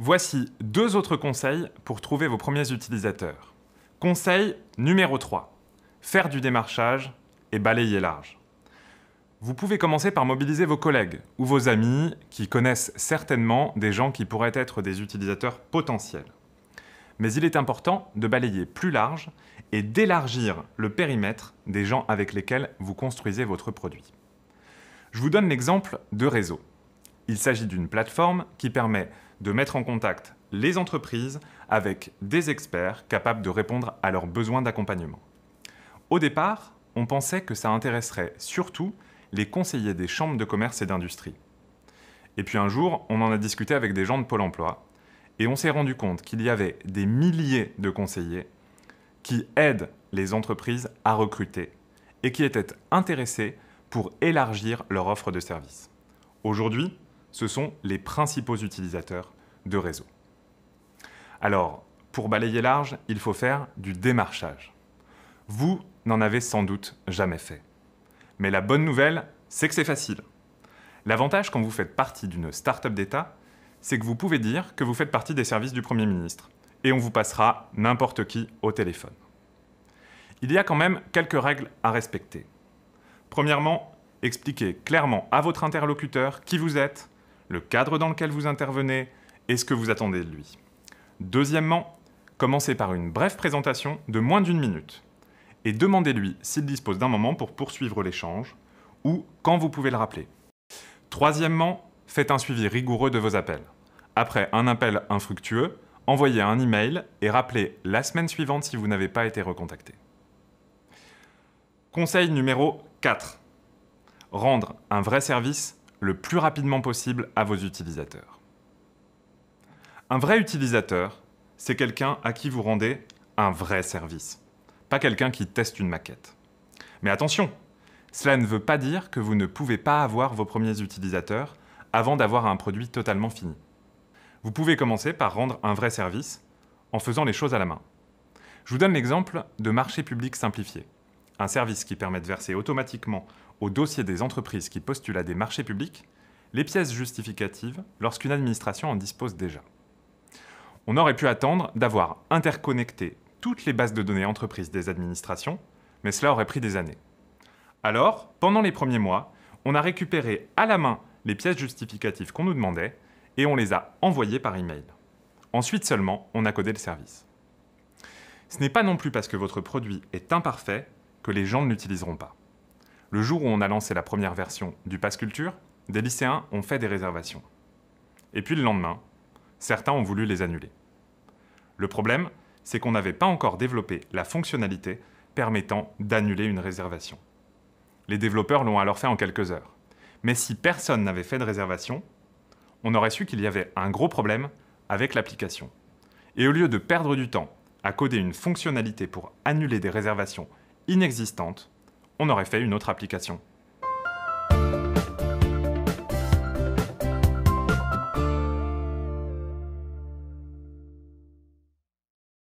Voici 2 autres conseils pour trouver vos premiers utilisateurs. Conseil numéro 3. Faire du démarchage et balayer large. Vous pouvez commencer par mobiliser vos collègues ou vos amis qui connaissent certainement des gens qui pourraient être des utilisateurs potentiels. Mais il est important de balayer plus large et d'élargir le périmètre des gens avec lesquels vous construisez votre produit. Je vous donne l'exemple de Réseau. Il s'agit d'une plateforme qui permet de mettre en contact les entreprises avec des experts capables de répondre à leurs besoins d'accompagnement. Au départ, on pensait que ça intéresserait surtout les conseillers des chambres de commerce et d'industrie. Et puis un jour, on en a discuté avec des gens de Pôle emploi et on s'est rendu compte qu'il y avait des milliers de conseillers qui aident les entreprises à recruter et qui étaient intéressés pour élargir leur offre de services. Aujourd'hui, ce sont les principaux utilisateurs de Réseau. Alors, pour balayer large, il faut faire du démarchage. Vous n'en avez sans doute jamais fait. Mais la bonne nouvelle, c'est que c'est facile. L'avantage quand vous faites partie d'une start-up d'État, c'est que vous pouvez dire que vous faites partie des services du Premier ministre et on vous passera n'importe qui au téléphone. Il y a quand même quelques règles à respecter. Premièrement, expliquez clairement à votre interlocuteur qui vous êtes, le cadre dans lequel vous intervenez et ce que vous attendez de lui. Deuxièmement, commencez par une brève présentation de moins d'1 minute et demandez-lui s'il dispose d'un moment pour poursuivre l'échange ou quand vous pouvez le rappeler. Troisièmement, faites un suivi rigoureux de vos appels. Après un appel infructueux, envoyez un email et rappelez la semaine suivante si vous n'avez pas été recontacté. Conseil numéro 4. Rendre un vrai service le plus rapidement possible à vos utilisateurs. Un vrai utilisateur, c'est quelqu'un à qui vous rendez un vrai service, pas quelqu'un qui teste une maquette. Mais attention, cela ne veut pas dire que vous ne pouvez pas avoir vos premiers utilisateurs avant d'avoir un produit totalement fini. Vous pouvez commencer par rendre un vrai service en faisant les choses à la main. Je vous donne l'exemple de marché public simplifié, un service qui permet de verser automatiquement au dossier des entreprises qui postulent à des marchés publics les pièces justificatives lorsqu'une administration en dispose déjà. On aurait pu attendre d'avoir interconnecté toutes les bases de données entreprises des administrations, mais cela aurait pris des années. Alors, pendant les premiers mois, on a récupéré à la main les pièces justificatives qu'on nous demandait et on les a envoyées par email. Ensuite seulement, on a codé le service. Ce n'est pas non plus parce que votre produit est imparfait que les gens ne l'utiliseront pas. Le jour où on a lancé la première version du Pass Culture, des lycéens ont fait des réservations. Et puis le lendemain, certains ont voulu les annuler. Le problème, c'est qu'on n'avait pas encore développé la fonctionnalité permettant d'annuler une réservation. Les développeurs l'ont alors fait en quelques heures. Mais si personne n'avait fait de réservation, on aurait su qu'il y avait un gros problème avec l'application. Et au lieu de perdre du temps à coder une fonctionnalité pour annuler des réservations inexistantes, on aurait fait une autre application